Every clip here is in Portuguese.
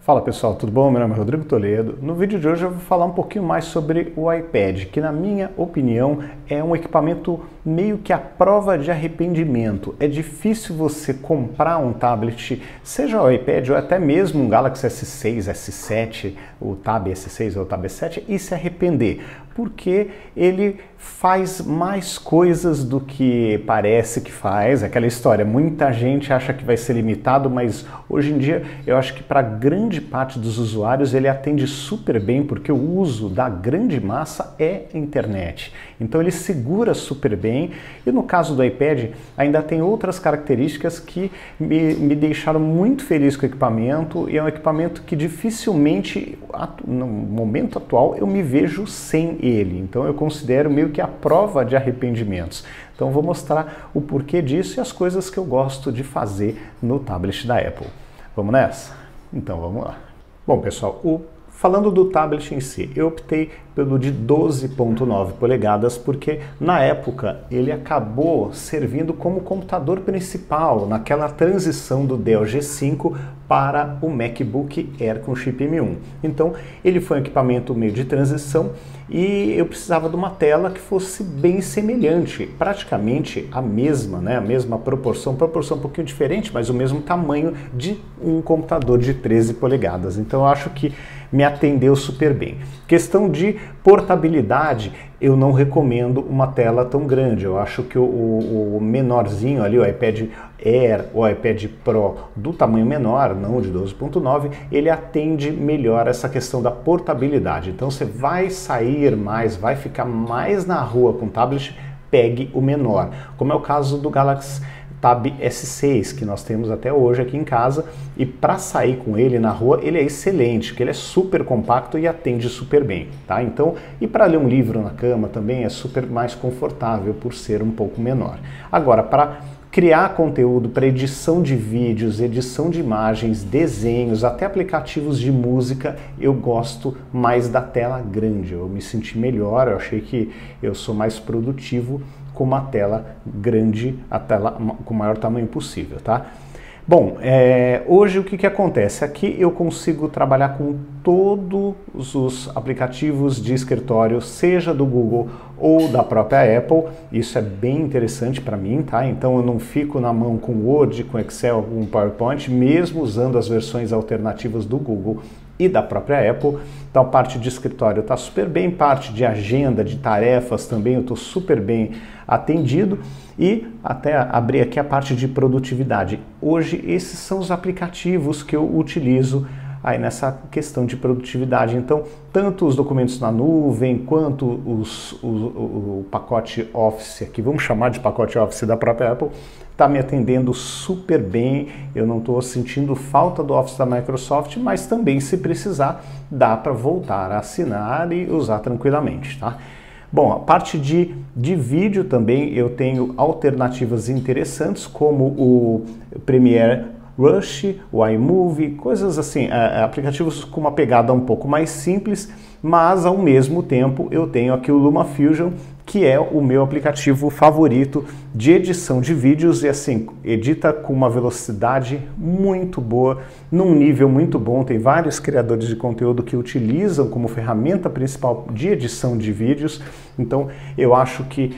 Fala pessoal, tudo bom? Meu nome é Rodrigo Toledo. No vídeo de hoje eu vou falar um pouquinho mais sobre o iPad, que na minha opinião é um equipamento meio que à prova de arrependimento. É difícil você comprar um tablet, seja o iPad ou até mesmo um Galaxy S6, S7, o Tab S6 ou o Tab S7 e se arrepender, porque ele faz mais coisas do que parece que faz. Aquela história, muita gente acha que vai ser limitado, mas hoje em dia eu acho que para grande parte dos usuários ele atende super bem, porque o uso da grande massa é a internet. Então ele segura super bem e no caso do iPad ainda tem outras características que me deixaram muito feliz com o equipamento, e é um equipamento que dificilmente, no momento atual, eu me vejo sem ele. Então eu considero meio que a prova de arrependimentos. Então vou mostrar o porquê disso e as coisas que eu gosto de fazer no tablet da Apple. Vamos nessa? Então vamos lá. Bom pessoal, falando do tablet em si, eu optei pelo de 12,9 polegadas porque na época ele acabou servindo como computador principal naquela transição do Dell G5 para o MacBook Air com chip M1. Então ele foi um equipamento meio de transição e eu precisava de uma tela que fosse bem semelhante, praticamente a mesma, né? A mesma proporção um pouquinho diferente, mas o mesmo tamanho de um computador de 13 polegadas. Então eu acho que me atendeu super bem. Questão de portabilidade, eu não recomendo uma tela tão grande. Eu acho que o menorzinho ali, o iPad Air ou iPad Pro do tamanho menor, não de 12,9, ele atende melhor essa questão da portabilidade. Então você vai sair mais, vai ficar mais na rua com o tablet, pegue o menor, como é o caso do Galaxy Tab S6, que nós temos até hoje aqui em casa, e para sair com ele na rua, ele é excelente, porque ele é super compacto e atende super bem, tá? Então, e para ler um livro na cama também é super mais confortável por ser um pouco menor. Agora, para criar conteúdo, para edição de vídeos, edição de imagens, desenhos, até aplicativos de música, eu gosto mais da tela grande. Eu me senti melhor, eu achei que eu sou mais produtivo com uma tela grande, a tela com o maior tamanho possível, tá? Bom, hoje o que acontece? Aqui eu consigo trabalhar com todos os aplicativos de escritório, seja do Google ou da própria Apple. Isso é bem interessante para mim, tá? Então eu não fico na mão com Word, com Excel, com PowerPoint, mesmo usando as versões alternativas do Google e da própria Apple. Então a parte de escritório está super bem, parte de agenda, de tarefas também eu estou super bem atendido, e até abrir aqui a parte de produtividade. Hoje esses são os aplicativos que eu utilizo aí nessa questão de produtividade. Então, tanto os documentos na nuvem, quanto o pacote Office, aqui vamos chamar de pacote Office da própria Apple, está me atendendo super bem. Eu não estou sentindo falta do Office da Microsoft, mas também, se precisar, dá para voltar a assinar e usar tranquilamente, tá? Bom, a parte de vídeo também eu tenho alternativas interessantes, como o Premiere Rush, o iMovie, coisas assim, aplicativos com uma pegada um pouco mais simples, mas ao mesmo tempo eu tenho aqui o LumaFusion, que é o meu aplicativo favorito de edição de vídeos, e assim, edita com uma velocidade muito boa, num nível muito bom. Tem vários criadores de conteúdo que utilizam como ferramenta principal de edição de vídeos. Então eu acho que,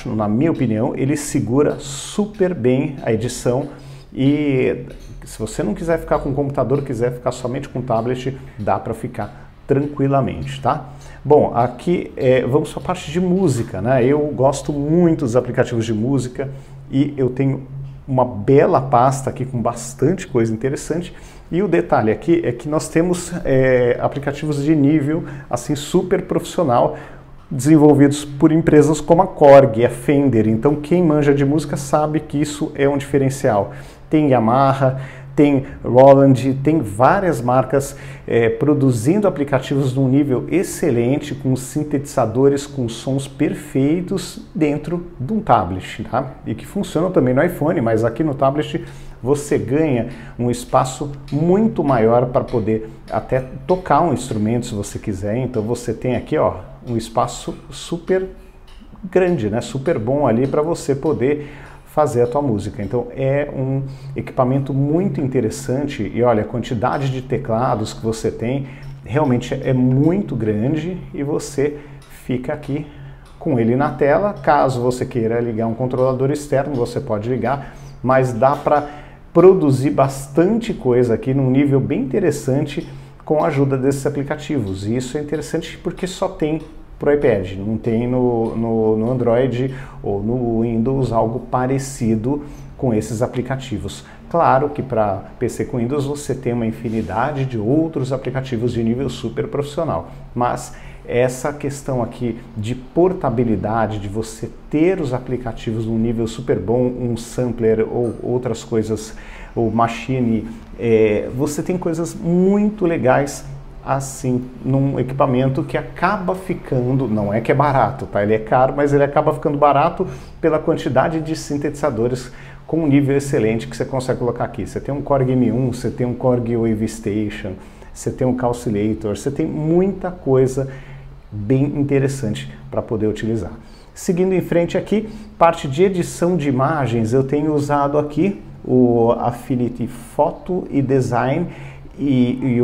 na minha opinião, ele segura super bem a edição. E se você não quiser ficar com o computador, quiser ficar somente com o tablet, dá para ficar tranquilamente, tá? Bom, aqui vamos para a parte de música, né? Eu gosto muito dos aplicativos de música e eu tenho uma bela pasta aqui com bastante coisa interessante. E o detalhe aqui é que nós temos aplicativos de nível assim super profissional, desenvolvidos por empresas como a Korg e a Fender. Então quem manja de música sabe que isso é um diferencial. Tem Yamaha, tem Roland, tem várias marcas produzindo aplicativos num nível excelente, com sintetizadores com sons perfeitos dentro de um tablet, tá? E que funcionam também no iPhone, mas aqui no tablet você ganha um espaço muito maior para poder até tocar um instrumento se você quiser. Então você tem aqui, ó, um espaço super grande, né? Super bom ali para você poder fazer a tua música. Então é um equipamento muito interessante e olha, a quantidade de teclados que você tem realmente é muito grande e você fica aqui com ele na tela. Caso você queira ligar um controlador externo, você pode ligar, mas dá para produzir bastante coisa aqui num nível bem interessante com a ajuda desses aplicativos. E isso é interessante porque só tem para o iPad, não tem no Android ou no Windows algo parecido com esses aplicativos. Claro que para PC com Windows você tem uma infinidade de outros aplicativos de nível super profissional, mas essa questão aqui de portabilidade, de você ter os aplicativos num nível super bom, um sampler ou outras coisas, ou machine, você tem coisas muito legais assim, num equipamento que acaba ficando, não é que é barato, tá? Ele é caro, mas ele acaba ficando barato pela quantidade de sintetizadores com um nível excelente que você consegue colocar aqui. Você tem um Korg M1, você tem um Korg Wave Station, você tem um Calculator, você tem muita coisa bem interessante para poder utilizar. Seguindo em frente aqui, parte de edição de imagens, eu tenho usado aqui o Affinity Photo e Design e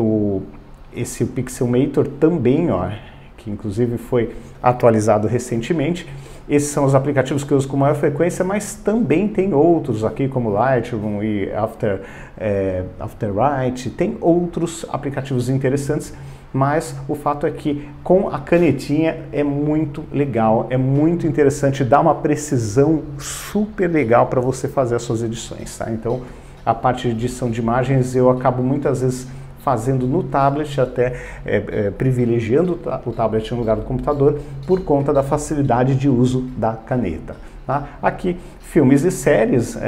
esse Pixelmator também, ó, que inclusive foi atualizado recentemente. Esses são os aplicativos que eu uso com maior frequência, mas também tem outros aqui como Lightroom e Afterwrite, tem outros aplicativos interessantes, mas o fato é que com a canetinha é muito legal, é muito interessante, dá uma precisão super legal para você fazer as suas edições, tá? Então a parte de edição de imagens eu acabo muitas vezes fazendo no tablet, até privilegiando o tablet no lugar do computador por conta da facilidade de uso da caneta. Tá? Aqui, filmes e séries,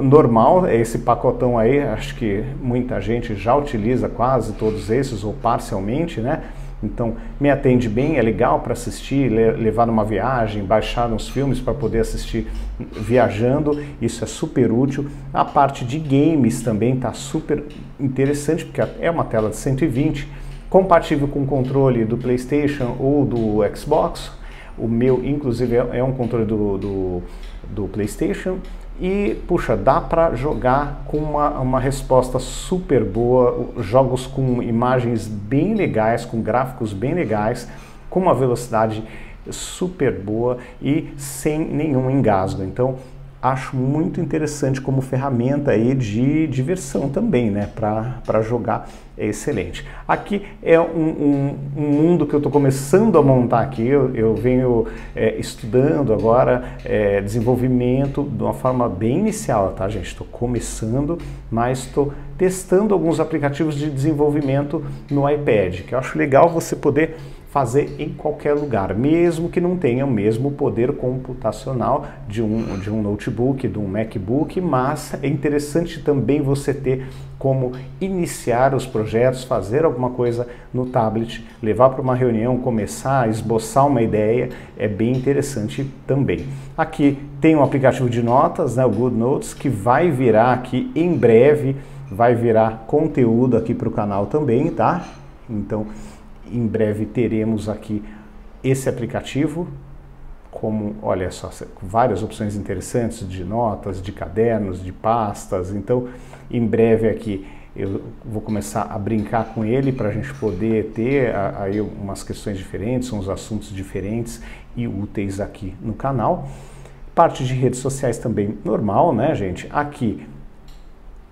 normal, esse pacotão aí, acho que muita gente já utiliza quase todos esses, ou parcialmente, né? Então, me atende bem, é legal para assistir, levar numa viagem, baixar uns filmes para poder assistir viajando, isso é super útil. A parte de games também está super interessante, porque é uma tela de 120, compatível com o controle do PlayStation ou do Xbox. O meu, inclusive, é um controle do PlayStation. E, puxa, dá para jogar com uma resposta super boa, jogos com imagens bem legais, com gráficos bem legais, com uma velocidade super boa e sem nenhum engasgo. Então, acho muito interessante como ferramenta aí de diversão também, né? Para jogar é excelente. Aqui é um mundo que eu estou começando a montar aqui, eu venho estudando agora desenvolvimento de uma forma bem inicial, tá, gente? Estou começando, mas estou testando alguns aplicativos de desenvolvimento no iPad, que eu acho legal você poder fazer em qualquer lugar, mesmo que não tenha o mesmo poder computacional de um notebook, de um MacBook, mas é interessante também você ter como iniciar os projetos, fazer alguma coisa no tablet, levar para uma reunião, começar a esboçar uma ideia, é bem interessante também. Aqui tem um aplicativo de notas, né, o GoodNotes, que vai virar aqui em breve, vai virar conteúdo aqui para o canal também, tá? Então, em breve teremos aqui esse aplicativo, como, olha só, várias opções interessantes de notas, de cadernos, de pastas. Então, em breve aqui eu vou começar a brincar com ele para a gente poder ter aí umas questões diferentes, uns assuntos diferentes e úteis aqui no canal. Parte de redes sociais também normal, né, gente? Aqui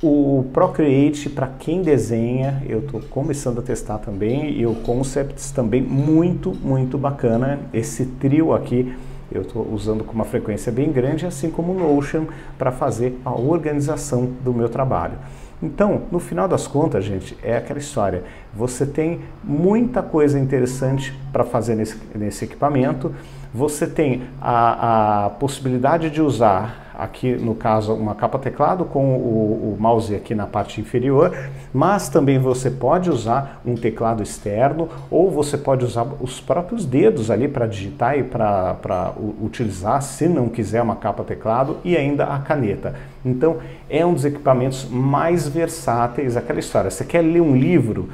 o Procreate, para quem desenha, eu estou começando a testar também, e o Concepts também muito bacana. Esse trio aqui eu estou usando com uma frequência bem grande, assim como o Notion, para fazer a organização do meu trabalho. Então, no final das contas, gente, é aquela história. Você tem muita coisa interessante para fazer nesse equipamento. Você tem a possibilidade de usar, aqui no caso, uma capa teclado com o mouse aqui na parte inferior, mas também você pode usar um teclado externo, ou você pode usar os próprios dedos ali para digitar e para utilizar, se não quiser uma capa teclado, e ainda a caneta. Então, é um dos equipamentos mais versáteis, aquela história. Você quer ler um livro?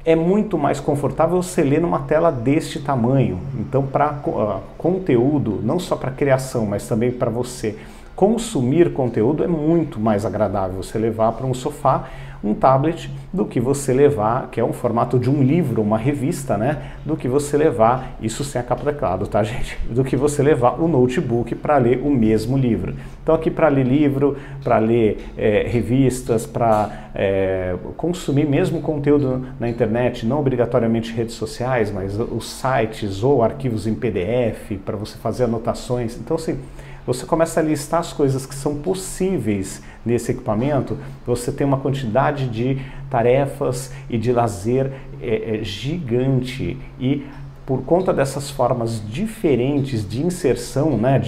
É muito mais confortável você ler numa tela deste tamanho. Então, para conteúdo, não só para criação, mas também para você consumir conteúdo é muito mais agradável você levar para um sofá um tablet do que você levar, que é um formato de um livro, uma revista, né? Do que você levar, isso sem a capa teclado, tá, gente? Do que você levar o notebook para ler o mesmo livro. Então aqui para ler livro, para ler revistas, para consumir mesmo conteúdo na internet, não obrigatoriamente redes sociais, mas os sites ou arquivos em PDF para você fazer anotações. Então assim, você começa a listar as coisas que são possíveis nesse equipamento, você tem uma quantidade de tarefas e de lazer gigante, e por conta dessas formas diferentes de inserção, né,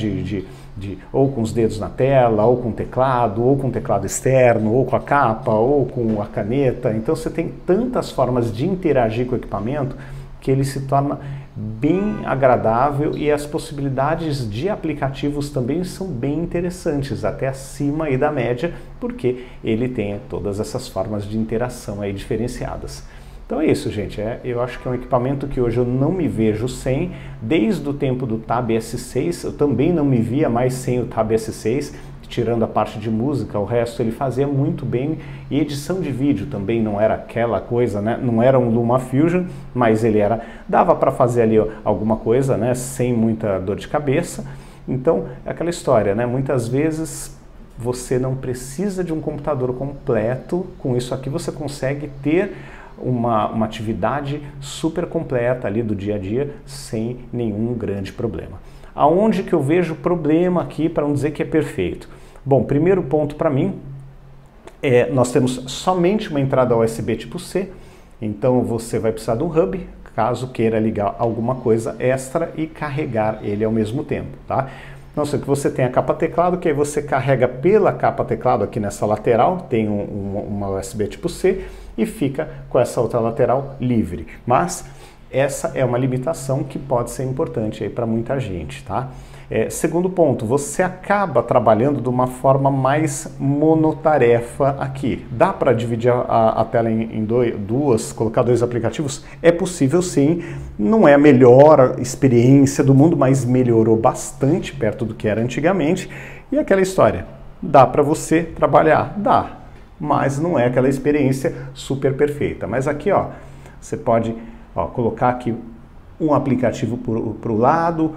ou com os dedos na tela, ou com teclado, ou com teclado externo, ou com a capa, ou com a caneta, então você tem tantas formas de interagir com o equipamento que ele se torna bem agradável, e as possibilidades de aplicativos também são bem interessantes, até acima aí da média, porque ele tem todas essas formas de interação aí diferenciadas. Então é isso, gente. Eu acho que é um equipamento que hoje eu não me vejo sem. Desde o tempo do Tab S6, eu também não me via mais sem o Tab S6, tirando a parte de música, o resto ele fazia muito bem, e edição de vídeo também não era aquela coisa, né? Não era um LumaFusion, mas ele dava para fazer ali alguma coisa, né? Sem muita dor de cabeça. Então, é aquela história, né? Muitas vezes você não precisa de um computador completo, com isso aqui você consegue ter uma atividade super completa ali do dia a dia, sem nenhum grande problema. Aonde que eu vejo problema aqui, para não dizer que é perfeito? Bom, primeiro ponto para mim, nós temos somente uma entrada USB tipo C, então você vai precisar de um hub, caso queira ligar alguma coisa extra e carregar ele ao mesmo tempo, tá? Não sei que você tem a capa teclado, que aí você carrega pela capa teclado aqui nessa lateral, tem uma USB tipo C, e fica com essa outra lateral livre, mas essa é uma limitação que pode ser importante aí para muita gente, tá? Segundo ponto, você acaba trabalhando de uma forma mais monotarefa aqui. Dá para dividir a tela em duas, colocar dois aplicativos? É possível sim, não é a melhor experiência do mundo, mas melhorou bastante perto do que era antigamente. E aquela história, dá para você trabalhar? Dá, mas não é aquela experiência super perfeita. Mas aqui, ó, você pode colocar aqui um aplicativo para o lado,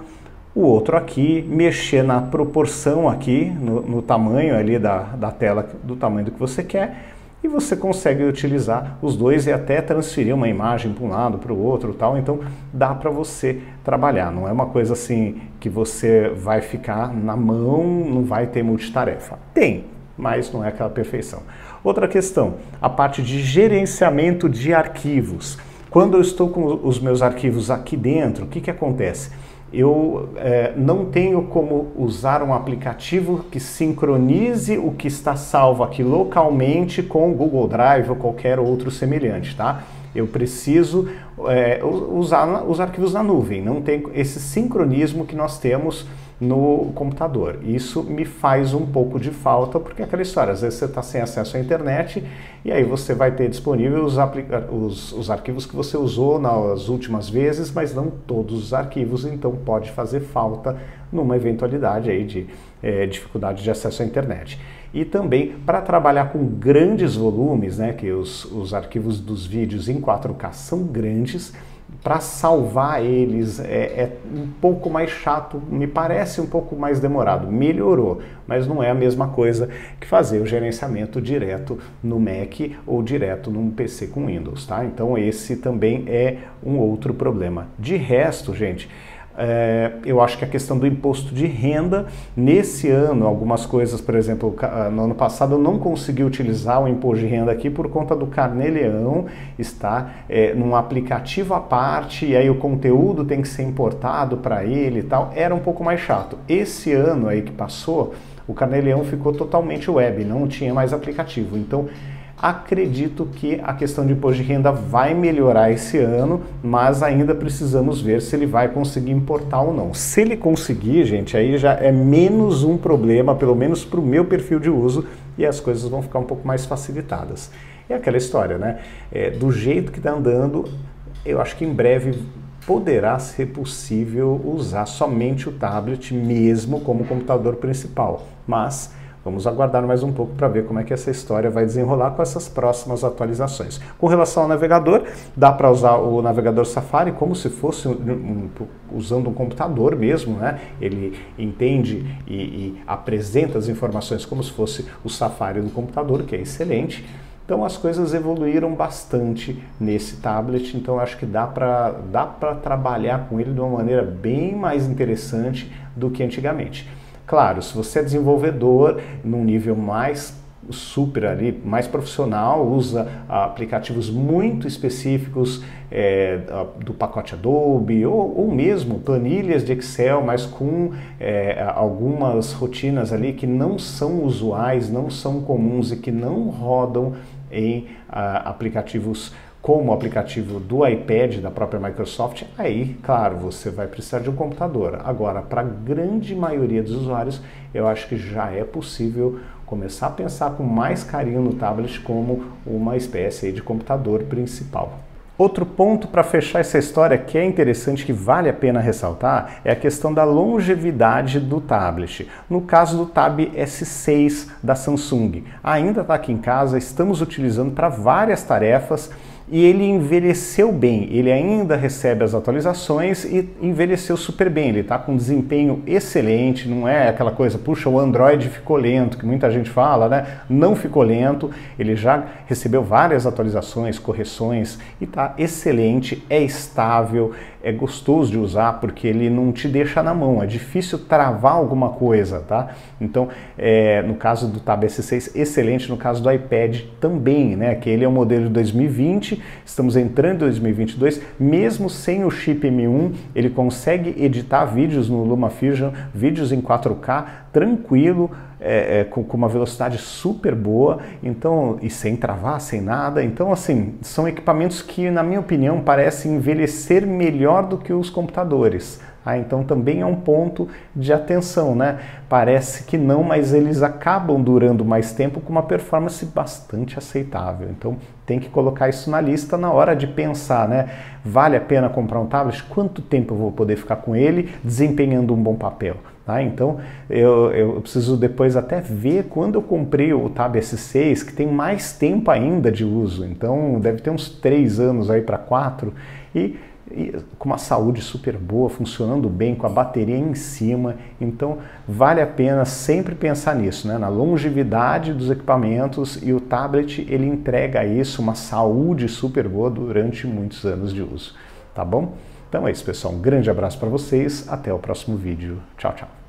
o outro aqui, mexer na proporção aqui, no tamanho ali da tela, do tamanho do que você quer, e você consegue utilizar os dois e até transferir uma imagem para um lado, para o outro, tal. Então dá para você trabalhar, não é uma coisa assim que você vai ficar na mão, não vai ter multitarefa. Tem, mas não é aquela perfeição. Outra questão, a parte de gerenciamento de arquivos. Quando eu estou com os meus arquivos aqui dentro, o que acontece? Eu não tenho como usar um aplicativo que sincronize o que está salvo aqui localmente com o Google Drive ou qualquer outro semelhante, tá? Eu preciso usar os arquivos na nuvem, não tem esse sincronismo que nós temos no computador. Isso me faz um pouco de falta, porque é aquela história, às vezes você está sem acesso à internet e aí você vai ter disponível os arquivos que você usou nas últimas vezes, mas não todos os arquivos, então pode fazer falta numa eventualidade aí de dificuldade de acesso à internet. E também para trabalhar com grandes volumes, né, que os arquivos dos vídeos em 4K são grandes, para salvar eles é um pouco mais chato, me parece um pouco mais demorado. Melhorou, mas não é a mesma coisa que fazer o gerenciamento direto no Mac ou direto num PC com Windows, tá? Então esse também é um outro problema. De resto, gente, eu acho que a questão do imposto de renda, nesse ano, algumas coisas, por exemplo, no ano passado eu não consegui utilizar o imposto de renda aqui por conta do Carnê-Leão, está num aplicativo à parte, e aí o conteúdo tem que ser importado para ele e tal, era um pouco mais chato. Esse ano aí que passou, o Carnê-Leão ficou totalmente web, não tinha mais aplicativo, então acredito que a questão de imposto de renda vai melhorar esse ano, mas ainda precisamos ver se ele vai conseguir importar ou não. Se ele conseguir, gente, aí já é menos um problema, pelo menos para o meu perfil de uso, e as coisas vão ficar um pouco mais facilitadas. É aquela história, né? Do jeito que está andando, eu acho que em breve poderá ser possível usar somente o tablet mesmo como computador principal, mas vamos aguardar mais um pouco para ver como é que essa história vai desenrolar com essas próximas atualizações. Com relação ao navegador, dá para usar o navegador Safari como se fosse usando um computador mesmo, né? Ele entende e apresenta as informações como se fosse o Safari do computador, que é excelente. Então as coisas evoluíram bastante nesse tablet, então acho que dá para trabalhar com ele de uma maneira bem mais interessante do que antigamente. Claro, se você é desenvolvedor num nível mais super ali, mais profissional, usa aplicativos muito específicos do pacote Adobe ou mesmo planilhas de Excel, mas com algumas rotinas ali que não são usuais, não são comuns e que não rodam em aplicativos como o aplicativo do iPad da própria Microsoft, aí, claro, você vai precisar de um computador. Agora, para a grande maioria dos usuários, eu acho que já é possível começar a pensar com mais carinho no tablet como uma espécie de computador principal. Outro ponto para fechar essa história que é interessante, que vale a pena ressaltar, é a questão da longevidade do tablet. No caso do Tab S6 da Samsung, ainda está aqui em casa, estamos utilizando para várias tarefas, e ele envelheceu bem, ele ainda recebe as atualizações e envelheceu super bem, ele está com desempenho excelente, não é aquela coisa, puxa, o Android ficou lento, que muita gente fala, né? Não ficou lento, ele já recebeu várias atualizações, correções e está excelente, é estável, é gostoso de usar porque ele não te deixa na mão, é difícil travar alguma coisa, tá? Então, no caso do Tab S6, excelente, no caso do iPad também, né? Que ele é um modelo de 2020, estamos entrando em 2022, mesmo sem o chip M1, ele consegue editar vídeos no LumaFusion, vídeos em 4K, tranquilo, com uma velocidade super boa, então, e sem travar, sem nada. Então, assim, são equipamentos que, na minha opinião, parecem envelhecer melhor do que os computadores. Então também é um ponto de atenção, né? Parece que não, mas eles acabam durando mais tempo com uma performance bastante aceitável. Então tem que colocar isso na lista na hora de pensar, né? Vale a pena comprar um tablet? Quanto tempo eu vou poder ficar com ele desempenhando um bom papel? Então eu preciso depois até ver quando eu comprei o Tab S6, que tem mais tempo ainda de uso. Então deve ter uns 3 anos aí para 4 e com uma saúde super boa, funcionando bem, com a bateria em cima. Então vale a pena sempre pensar nisso, né? Na longevidade dos equipamentos, e o tablet ele entrega isso, uma saúde super boa durante muitos anos de uso, tá bom? Então é isso, pessoal, um grande abraço para vocês, até o próximo vídeo, tchau, tchau.